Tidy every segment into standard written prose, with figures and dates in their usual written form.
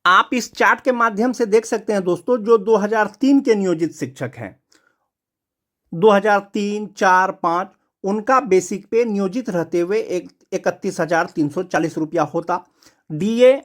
आप इस चार्ट के माध्यम से देख सकते हैं दोस्तों, जो 2003 के नियोजित शिक्षक हैं, 2003, 4, 5, उनका बेसिक पे नियोजित रहते हुए 31,340 रुपया होता। डीए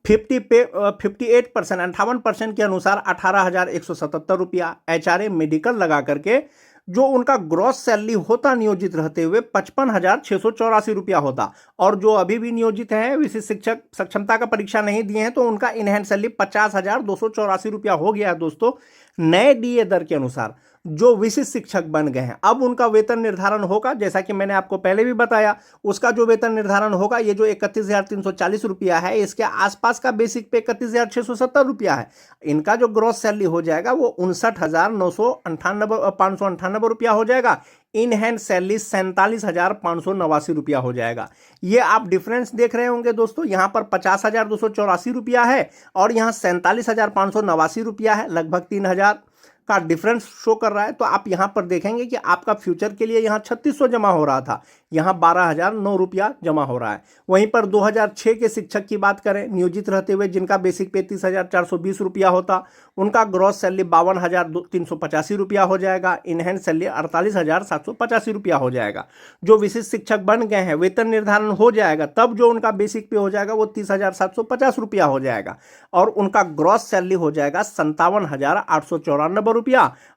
58%, 58% के अनुसार 18,177 रुपया। एचआरए मेडिकल लगा करके जो उनका ग्रॉस सैलरी होता नियोजित रहते हुए 55,684 रुपया होता। और जो अभी भी नियोजित हैं, विशिष्ट शिक्षक सक्षमता का परीक्षा नहीं दिए हैं, तो उनका इनहैंड सैलरी 50,284 रुपया हो गया है दोस्तों। नए डीए दर के अनुसार जो विशिष्ट शिक्षक बन गए हैं, अब उनका वेतन निर्धारण होगा, जैसा कि मैंने आपको पहले भी बताया। उसका जो वेतन निर्धारण होगा, ये जो 31,340 रुपया है, इसके आसपास का बेसिक पे 31,670 रुपया है। इनका जो ग्रॉस सैलरी हो जाएगा वो 59,598 रुपया हो जाएगा। इन हैंड सैलरी 47,589 रुपया हो जाएगा। ये आप डिफरेंस देख रहे होंगे दोस्तों, यहां पर 50,284 रुपया है और यहां 47,589 रुपया है, लगभग 3,000 का डिफरेंस शो कर रहा है। तो आप यहां पर देखेंगे कि आपका फ्यूचर के लिए यहां 3600 जमा हो रहा था, यहां 12,009 रुपया जमा हो रहा है। वहीं पर 2006 के शिक्षक की बात करें, नियोजित रहते हुए जिनका बेसिक पे 30,420 रुपया होता, उनका ग्रॉस सैलरी 52,385 रुपया हो जाएगा। इनहैंड सैलरी 48,785 रुपया हो जाएगा। जो विशिष्ट शिक्षक बन गए हैं, वेतन निर्धारण हो जाएगा, तब जो उनका बेसिक पे हो जाएगा वो 30,750 रुपया हो जाएगा और उनका ग्रॉस सैलरी हो जाएगा 57,894 रुपया।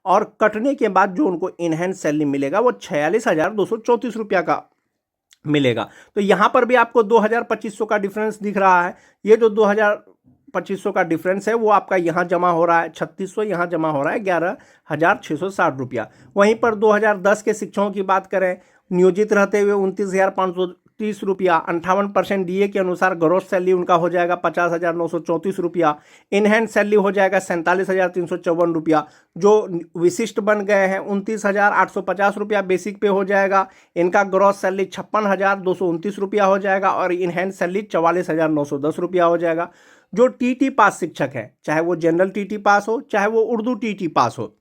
और कटने के बाद जो उनको इनहैंड सैलरी मिलेगा वो 46,234 रुपया का मिलेगा। तो यहां पर भी आपको 2,200 का डिफरेंस दिख रहा है। ये जो 2,200 का डिफरेंस है वो आपका यहां जमा हो रहा है 3600, यहां जमा हो रहा है 11,660 रुपया। वहीं पर 2010 के शिक्षकों की बात करें, नियोजित रहते हुए 29,530 रुपया, 58% डीए के अनुसार ग्रॉस सैलरी उनका हो जाएगा 50,934 रुपया। इन हैंड सैलरी हो जाएगा 47,354 रुपया। जो विशिष्ट बन गए हैं 29,850 रुपया बेसिक पे हो जाएगा। इनका ग्रॉस सैलरी 56,229 रुपया हो जाएगा और इन हैंड सैलरी 44,910 रुपया हो जाएगा। जो टीटी पास शिक्षक है, चाहे वो जनरल टीटी पास हो, चाहे वो उर्दू टीटी पास हो,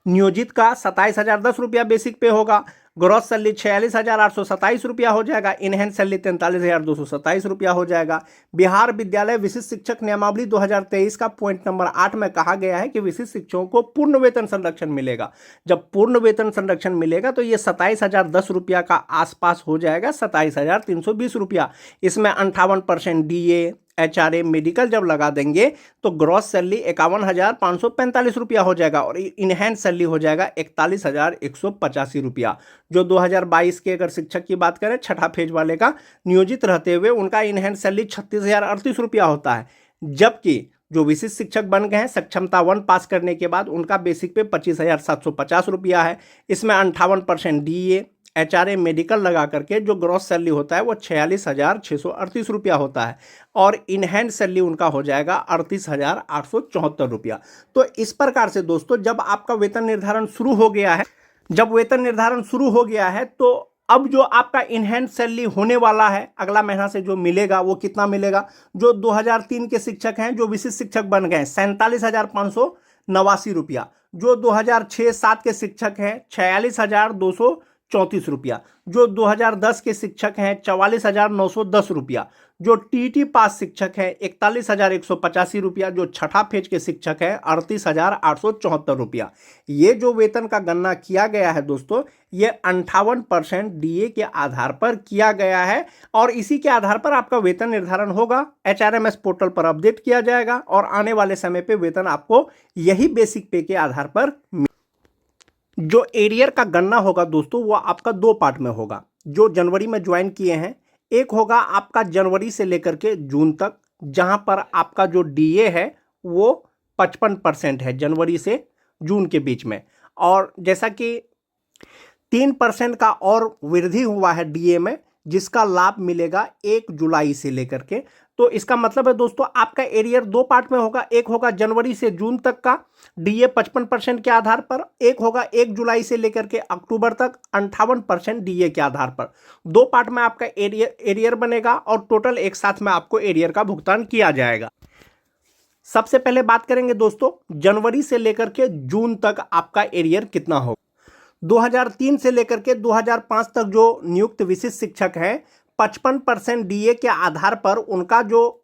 नियोजित का 27,010 रुपया बेसिक पे होगा। ग्रॉस सैलरी 46,827 रुपया हो जाएगा। इनहैंड सैलरी 43,227 रुपया हो जाएगा। बिहार विद्यालय विशिष्ट शिक्षक नियमावली 2023 का पॉइंट नंबर 8 में कहा गया है कि विशिष्ट शिक्षकों को पूर्ण वेतन संरक्षण मिलेगा। जब पूर्ण वेतन संरक्षण मिलेगा तो ये 27,010 रुपया का आसपास हो जाएगा, 27,320 रुपया। इसमें 58% डीए, एचआरए, मेडिकल जब लगा देंगे तो ग्रॉस सैलरी 51,545 रुपया हो जाएगा और इनहैंड सैलरी हो जाएगा 41,185 रुपया। जो 2022 के अगर शिक्षक की बात करें, छठा फेज वाले का, नियोजित रहते हुए उनका इनहैंड सैलरी 36,038 रुपया होता है। जबकि जो विशिष्ट शिक्षक बन गए हैं सक्षमता 1 पास करने के बाद, उनका बेसिक पे 25,750 रुपया है। इसमें 58% डीए, एचआरए, मेडिकल लगा करके जो ग्रॉस सैलरी होता है वो 46,638 रुपया होता है और इन हैंड सैलरी उनका हो जाएगा 38,874 रुपया। तो इस प्रकार से दोस्तों, जब आपका वेतन निर्धारण शुरू हो गया है, जब वेतन निर्धारण शुरू हो गया है तो अब जो आपका इनहैंड सैलरी होने वाला है अगला महीना से जो मिलेगा वो कितना मिलेगा। जो 2003 के शिक्षक हैं, जो विशिष्ट शिक्षक बन गए, 47,589 रुपया। जो 2006-7 के शिक्षक हैं, 46,234 रुपया। जो 2010 के शिक्षक हैं, 44,910 रुपया। जो टीटी पास शिक्षक हैं, 41,185 रुपया। जो छठा फेज के शिक्षक हैं, 38,874 रुपया। ये जो वेतन का गणना किया गया है दोस्तों, ये 58% डीए के आधार पर किया गया है और इसी के आधार पर आपका वेतन निर्धारण होगा। एचआरएमएस पोर्टल पर अपडेट किया जाएगा और आने वाले समय पे वेतन आपको यही बेसिक पे के आधार पर। जो एरियर का गणना होगा दोस्तों, वो आपका 2 पार्ट में होगा। जो जनवरी में ज्वाइन किए हैं, एक होगा आपका जनवरी से लेकर के जून तक, जहां पर आपका जो डीए है वो 55% है जनवरी से जून के बीच में। और जैसा कि 3% का और वृद्धि हुआ है डीए में, जिसका लाभ मिलेगा 1 जुलाई से लेकर के। तो इसका मतलब है दोस्तों, आपका एरियर 2 पार्ट में होगा। एक होगा जनवरी से जून तक का डीए 55% के आधार पर, एक होगा 1 जुलाई से लेकर के अक्टूबर तक 58% डीए के आधार पर। 2 पार्ट में आपका एरियर बनेगा और टोटल एक साथ में आपको एरियर का भुगतान किया जाएगा। सबसे पहले बात करेंगे दोस्तों, जनवरी से लेकर के जून तक आपका एरियर कितना होगा। 2003 से लेकर के 2005 तक जो नियुक्त विशिष्ट शिक्षक हैं, 55% डीए के आधार पर उनका जो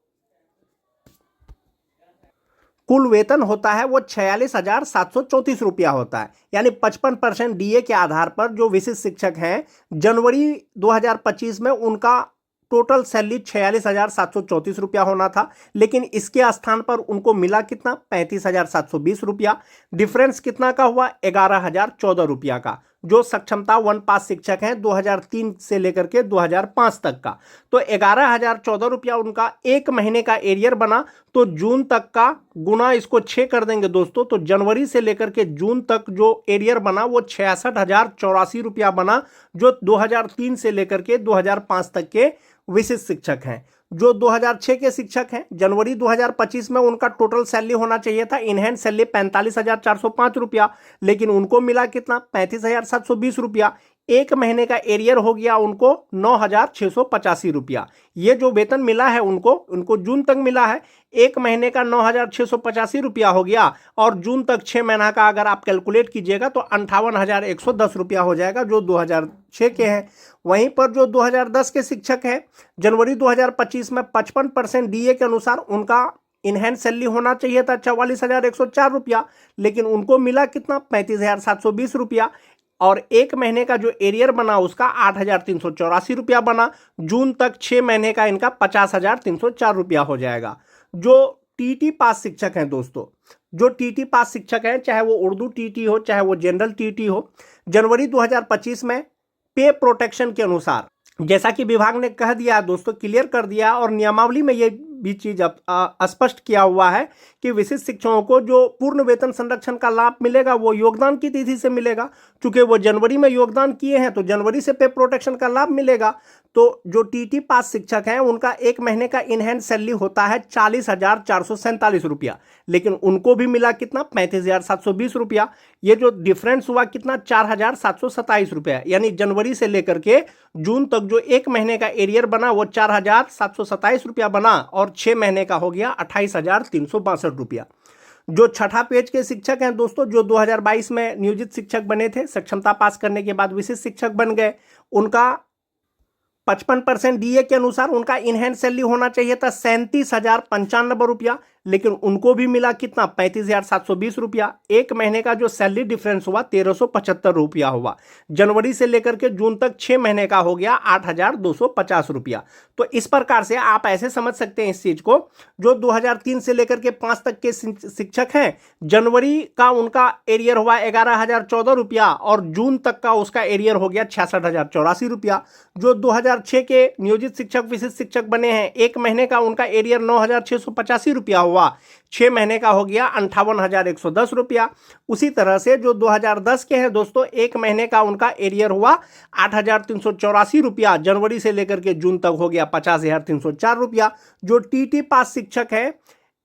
कुल वेतन होता है वो 46,734 रुपया होता है। यानी 55% डीए के आधार पर जो विशिष्ट शिक्षक हैं जनवरी 2025 में उनका टोटल सैलरी 46,734 रुपया होना था, लेकिन इसके स्थान पर उनको मिला कितना, 35,720 रुपया। डिफरेंस कितना का हुआ, 11,014 रुपया का, जो सक्षमता 1 पास शिक्षक हैं 2003 से लेकर के 2005 तक का। तो 11,014 रुपया उनका एक महीने का एरियर बना। तो जून तक का गुना इसको 6 कर देंगे दोस्तों, तो जनवरी से लेकर के जून तक जो एरियर बना वो 66,084 रुपया बना, जो 2003 से लेकर के 2005 तक के विशिष्ट शिक्षक हैं। जो 2006 के शिक्षक हैं जनवरी 2025 में उनका टोटल सैलरी होना चाहिए था इनहैंड सैलरी 45,405 रुपया, लेकिन उनको मिला कितना, 35,720 रुपया। एक महीने का एरियर हो गया उनको 9,685 रुपया। ये जो वेतन मिला है उनको जून तक मिला है, एक महीने का 9,685 रुपया हो गया, और जून तक 6 महीना का अगर आप कैलकुलेट कीजिएगा तो 58,110 रुपया हो जाएगा, जो 2006 के हैं। वहीं पर जो 2010 के शिक्षक हैं जनवरी 2025 में 55% डीए के अनुसार उनका इनहैंड सैलरी होना चाहिए था 44,104 रुपया, लेकिन उनको मिला कितना, 35,720 रुपया। और एक महीने का जो एरियर बना उसका 8,384 रुपया बना। जून तक 6 महीने का इनका 50,304 रुपया हो जाएगा। जो टीटी पास शिक्षक हैं दोस्तों, जो टीटी पास शिक्षक हैं, चाहे वो उर्दू टीटी हो चाहे वो जनरल टीटी हो, जनवरी 2025 में पे प्रोटेक्शन के अनुसार, जैसा कि विभाग ने कह दिया दोस्तों, क्लियर कर दिया, और नियमावली में ये भी चीज स्पष्ट किया हुआ है कि विशिष्ट शिक्षकों को जो पूर्ण वेतन संरक्षण का लाभ मिलेगा वो योगदान की तिथि से मिलेगा। चूंकि वो जनवरी में योगदान किए हैं तो जनवरी से पे प्रोटेक्शन का लाभ मिलेगा। तो जो टीटी पास शिक्षक हैं उनका एक महीने का इनहैंड सैलरी होता है 40,447 रुपया, लेकिन उनको भी मिला कितना, 35,720 रुपया। ये जो डिफरेंस हुआ कितना, 4,727 रुपया। यानी जनवरी से लेकर के जून तक जो एक महीने का एरियर बना वो 4,727 रुपया बना, और 6 महीने का हो गया 28,362 रुपया। जो छठा पेज के शिक्षक हैं दोस्तों, जो 2022 में नियोजित शिक्षक बने थे, सक्षमता पास करने के बाद विशिष्ट शिक्षक बन गए, उनका 55% डीए के अनुसार उनका इनहैंड सैलरी होना चाहिए था 37,095 रुपया, लेकिन उनको भी मिला कितना, 35,720 रुपया। एक महीने का जो सैलरी डिफरेंस हुआ 1,375 रुपया हुआ। जनवरी से लेकर के जून तक 6 महीने का हो गया 8,250 रुपया। तो इस प्रकार से आप ऐसे समझ सकते हैं इस चीज को, जो 2003 से लेकर के 5 तक के शिक्षक हैं, जनवरी का उनका एरियर हुआ 11,014 रुपया, और जून तक का उसका एरियर हो गया 66,084 रुपया। जो 2006 के नियोजित शिक्षक विशिष्ट शिक्षक बने हैं, एक महीने का उनका एरियर 9,685 रुपया हुआ, 6 महीने का हो गया 58,110 रुपया। उसी तरह से जो 2010 के हैं दोस्तों, एक महीने का उनका एरियर हुआ 8,384 रुपया, जनवरी से लेकर के जून तक हो गया 50,304 रुपया। जो टीटी पास शिक्षक है,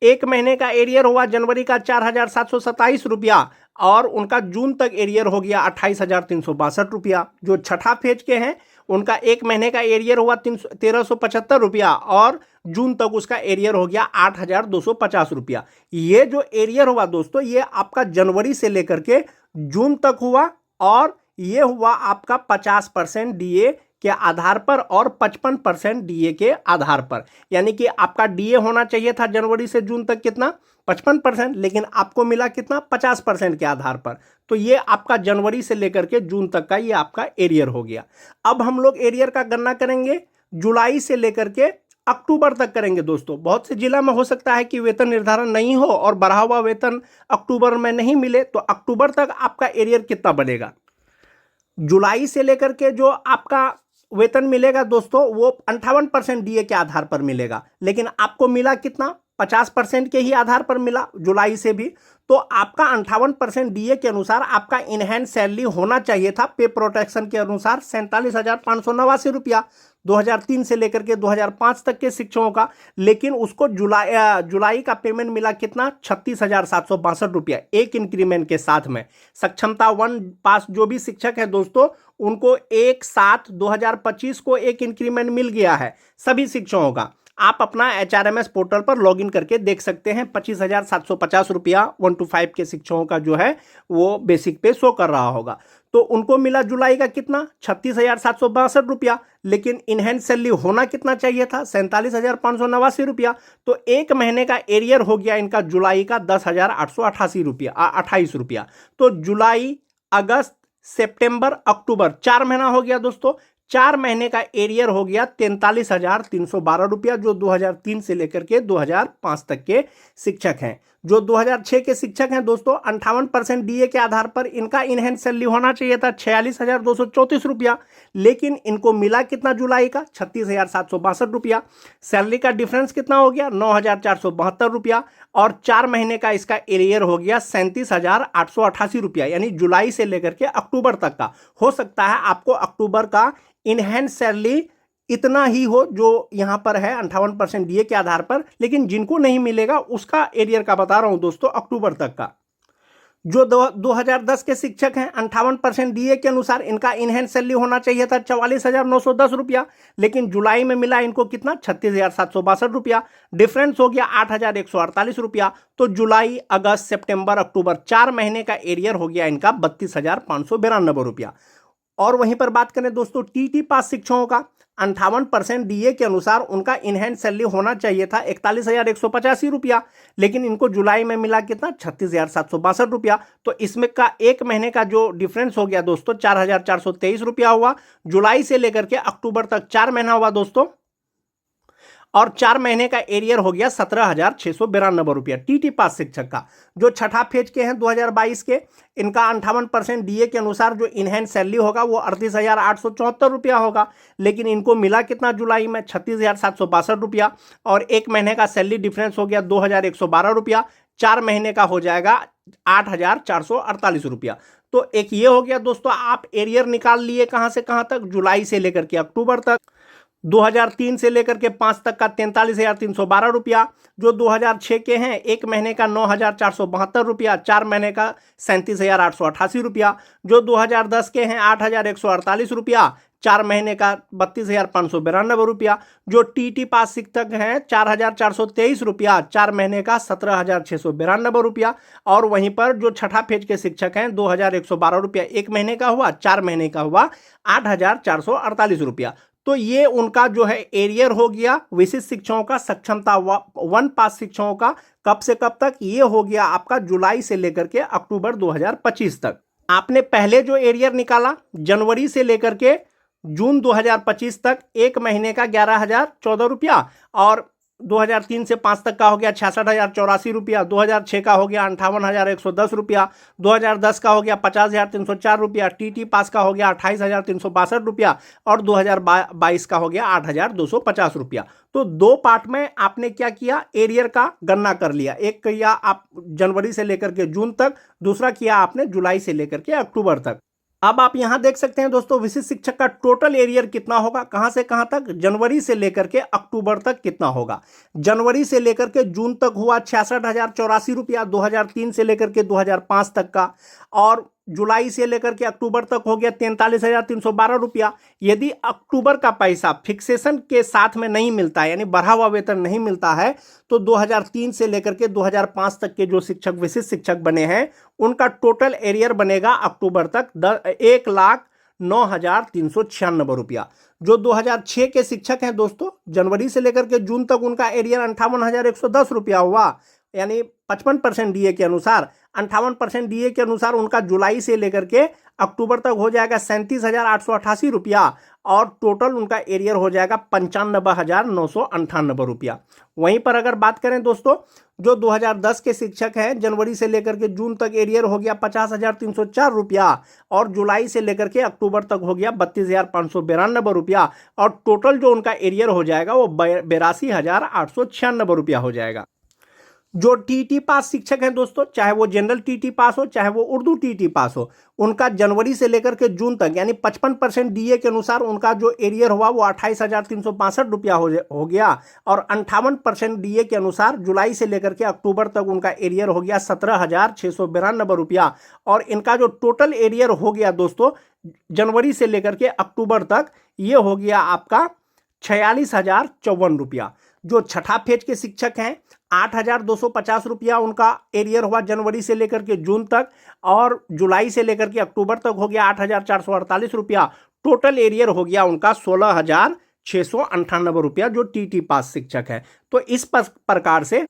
एक महीने का एरियर हुआ जनवरी का 4,727 रुपया, और उनका जून तक एरियर हो गया 28,362 रुपया। जो छठा फेज के हैं उनका एक महीने का एरियर हुआ 1,375 रुपया, और जून तक उसका एरियर हो गया 8,250 रुपया। ये जो एरियर हुआ दोस्तों, ये आपका जनवरी से लेकर के जून तक हुआ, और ये हुआ आपका 50% डीए के आधार पर और 55% डीए के आधार पर। यानी कि आपका डीए होना चाहिए था जनवरी से जून तक कितना, 55%, लेकिन आपको मिला कितना, 50% के आधार पर। तो ये आपका जनवरी से लेकर के जून तक का ये आपका एरियर हो गया। अब हम लोग एरियर का गणना करेंगे जुलाई से लेकर के अक्टूबर तक करेंगे दोस्तों। बहुत से जिला में हो सकता है कि वेतन निर्धारण नहीं हो और बढ़ा हुआ वेतन अक्टूबर में नहीं मिले, तो अक्टूबर तक आपका एरियर कितना बनेगा। जुलाई से लेकर के जो आपका वेतन मिलेगा दोस्तों, वो 58% डीए के आधार पर मिलेगा, लेकिन आपको मिला कितना, 50% के ही आधार पर मिला जुलाई से भी। तो आपका 58% डीए के अनुसार आपका इनहैंड सैलरी होना चाहिए था पे प्रोटेक्शन के अनुसार 47,589 रुपया 2003 से लेकर के 2005 तक के शिक्षकों का, लेकिन उसको जुलाई का पेमेंट मिला कितना, 36,762 रुपया एक इंक्रीमेंट के साथ में। सक्षमता 1 पास जो भी शिक्षक है दोस्तों, उनको 1/7/2025 को एक इंक्रीमेंट मिल गया है सभी शिक्षकों का। आप अपना HRMS पोर्टल पर लॉगिन करके देख सकते हैं। 25,750 रुपया 1 to 5 के शिक्षकों का जो है वो बेसिक पे शो कर रहा होगा। तो उनको मिला जुलाई का कितना 36,762 रुपया, लेकिन इनहैंस सैलरी होना कितना चाहिए था 47,589 रुपया। तो एक महीने का एरियर हो गया इनका जुलाई का 10,888 रुपया 28 रुपया। तो जुलाई, अगस्त, सितंबर, अक्टूबर 4 महीना हो गया दोस्तों। 4 महीने का एरियर हो गया 43,312 रुपया, जो 2003 से लेकर के 2005 तक के शिक्षक हैं। जो 2006 के शिक्षक हैं दोस्तों, 58% डीए के आधार पर इनका इनहैंस सैलरी होना चाहिए था 46,234 रुपया, लेकिन इनको मिला कितना जुलाई का 36,762 रुपया। सैलरी का डिफरेंस कितना हो गया 9,472 रुपया, और 4 महीने का इसका एरियर हो गया 37,888 रुपया, यानी जुलाई से लेकर के अक्टूबर तक का। हो सकता है आपको अक्टूबर का इनहैंस सैलरी इतना ही हो जो यहां पर है 58% डीए के आधार पर, लेकिन जिनको नहीं मिलेगा उसका एरियर का बता रहा हूं दोस्तों अक्टूबर तक का। जो 2010 के शिक्षक हैं 58% डीए के अनुसार इनका इनहैंस सैलरी होना चाहिए था 44,910 रुपया, लेकिन जुलाई में मिला इनको कितना 36,762 रुपया। डिफरेंस हो गया 8,148 रुपया। तो जुलाई, अगस्त, सितंबर, अक्टूबर 4 महीने का एरियर हो गया इनका 32,592 रुपया। और वहीं पर बात करें दोस्तों टीटी पास शिक्षकों का, 58% डीए के अनुसार उनका इनहैंस सैलरी होना चाहिए था 41,185 रुपया, लेकिन इनको जुलाई में मिला कितना 36,762 रुपया। तो इसमें का एक महीने का जो डिफरेंस हो गया दोस्तों 4,423 रुपया हुआ। जुलाई से लेकर के अक्टूबर तक 4 महीना हुआ दोस्तों, और 4 महीने का एरियर हो गया 17,692 रुपया टीटी पास शिक्षक का। जो छठा फेज के हैं 2022 के, इनका 58% डीए के अनुसार जो इनहैंस सैलरी होगा वो 38,874 रुपया होगा, लेकिन इनको मिला कितना जुलाई में 36,762 रुपया, और एक महीने का सैलरी डिफरेंस हो गया 2,112 रुपया। 4 महीने का हो जाएगा 8,448 रुपया। तो एक ये हो गया दोस्तों, आप एरियर निकाल लिए कहां से कहां तक, जुलाई से लेकर के अक्टूबर तक। 2003 से लेकर के 5 तक का 43,312 रुपया। जो 2006 के हैं एक महीने का 9,472 रुपया, 4 महीने का 37,888 रुपया। जो 2010 के हैं 8,148 रुपया, 4 महीने का 32,592 रुपया। जो टीटी पास शिक्षक हैं 4,423 रुपया, 4 महीने का 17,692 रुपया। और वहीं पर जो छठा फेज के शिक्षक हैं 2,112 रुपया एक महीने का हुआ, 4 महीने का हुआ 8,448 रुपया। तो ये उनका जो है एरियर हो गया विशिष्ट शिक्षकों का, सक्षमता 1 पास शिक्षकों का। कब से कब तक, ये हो गया आपका जुलाई से लेकर के अक्टूबर 2025 तक। आपने पहले जो एरियर निकाला जनवरी से लेकर के जून 2025 तक, एक महीने का 11,014 रुपया, और 2003 से 5 तक का हो गया 66,084 रुपया। 2006 का हो गया 58,110 रुपया। 2010 का हो गया 50,304 रुपया। टीटी पास का हो गया 28,362 रुपया, और 2022 का हो गया 8,250 रुपया। तो 2 पार्ट में आपने क्या किया, एरियर का गणना कर लिया। एक किया आप जनवरी से लेकर के जून तक, दूसरा किया आपने जुलाई से लेकर के अक्टूबर तक। अब आप यहां देख सकते हैं दोस्तों विशिष्ट शिक्षक का टोटल एरियर कितना होगा, कहां से कहां तक, जनवरी से लेकर के अक्टूबर तक कितना होगा। जनवरी से लेकर के जून तक हुआ 66,084 रुपया 2003 से लेकर के 2005 तक का, और जुलाई से लेकर के अक्टूबर तक हो गया 43,312 रुपया। यदि अक्टूबर का पैसा फिक्सेशन के साथ में नहीं मिलता है, यानी बढ़ा हुआ वेतन नहीं मिलता है, तो 2003 से लेकर के 2005 तक के जो शिक्षक विशिष्ट शिक्षक बने हैं उनका टोटल एरियर बनेगा अक्टूबर तक 1,09,396 रुपया। जो 2006 के शिक्षक हैं दोस्तों, जनवरी से लेकर के जून तक उनका एरियर 58,110 रुपया हुआ, यानी 55% डीए के अनुसार। 58% डीए के अनुसार उनका जुलाई से लेकर के अक्टूबर तक हो जाएगा 37,888 रुपया, और टोटल उनका एरियर हो जाएगा 95,998 रुपया। वहीं पर अगर बात करें दोस्तों, जो 2010 के शिक्षक हैं जनवरी से लेकर के जून तक एरियर हो गया 50,304 रुपया, और जुलाई से लेकर के अक्टूबर तक हो गया 32,592 रुपया, और टोटल जो उनका एरियर हो जाएगा वो 82,896 रुपया हो जाएगा। जो टीटी पास शिक्षक हैं दोस्तों, चाहे वो जनरल टीटी पास हो चाहे वो उर्दू टीटी पास हो, उनका जनवरी से लेकर के जून तक यानी 55% डीए के अनुसार उनका जो एरियर हुआ वो 28,362 रुपया हो गया, और 58% डीए के अनुसार जुलाई से लेकर के अक्टूबर तक उनका एरियर हो गया 17,692 रुपया। और इनका जो टोटल एरियर हो गया दोस्तों जनवरी से लेकर के अक्टूबर तक, ये हो गया आपका 46,054 रुपया। जो छठा फेज के शिक्षक हैं 8,250 रुपया उनका एरियर हुआ जनवरी से लेकर के जून तक, और जुलाई से लेकर के अक्टूबर तक हो गया 8,448 रुपया। टोटल एरियर हो गया उनका 16,698 रुपया, जो टीटी पास शिक्षक है। तो इस प्रकार से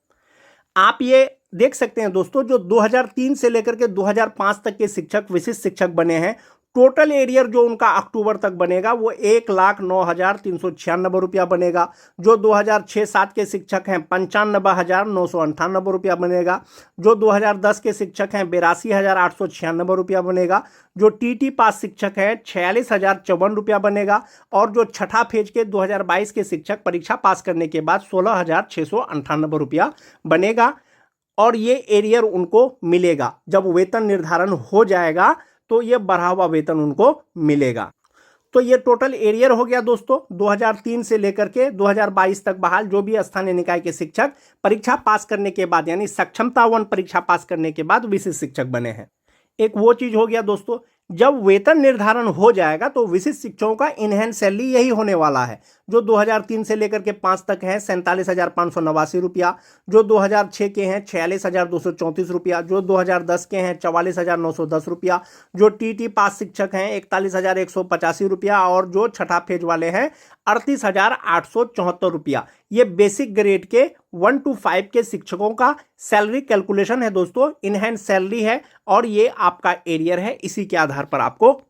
आप ये देख सकते हैं दोस्तों, जो 2003 से लेकर के 2005 तक के शिक्षक विशिष्ट शिक्षक बने हैं, टोटल एरियर जो उनका अक्टूबर तक बनेगा वो 1,09,396 रुपया बनेगा। जो 2006-07 के शिक्षक हैं 95,998 रुपया बनेगा। जो 2010 के शिक्षक हैं 82,896 रुपया बनेगा। जो टीटी पास शिक्षक है 46,054 रुपया बनेगा। और जो छठा फेज के 2022 के शिक्षक परीक्षा पास करने के बाद 16,698 रुपया बनेगा। और ये एरियर उनको मिलेगा जब वेतन निर्धारण हो जाएगा, तो ये बढ़ा हुआ वेतन उनको मिलेगा। तो ये टोटल एरियर हो गया दोस्तों 2003 से लेकर के 2022 तक बहाल जो भी स्थानीय निकाय के शिक्षक परीक्षा पास करने के बाद, यानी सक्षमता 1 परीक्षा पास करने के बाद विशिष्ट शिक्षक बने हैं। एक वो चीज हो गया दोस्तों, जब वेतन निर्धारण हो जाएगा तो विशिष्ट शिक्षकों का इनहैंस सैलरी यही होने वाला है। जो 2003 से लेकर के 5 तक है 47,589 रुपया। जो 2006 के हैं 46,234 रुपया। जो 2010 के हैं 44,910 रुपया। जो टीटी पास शिक्षक हैं 41,185 रुपया। और जो छठा फेज वाले हैं 38,874 रुपया। ये बेसिक ग्रेड के 1 to 5 के शिक्षकों का सैलरी कैलकुलेशन है दोस्तों, इनहैंस सैलरी है, और ये आपका एरियर है, इसी के आधार पर आपको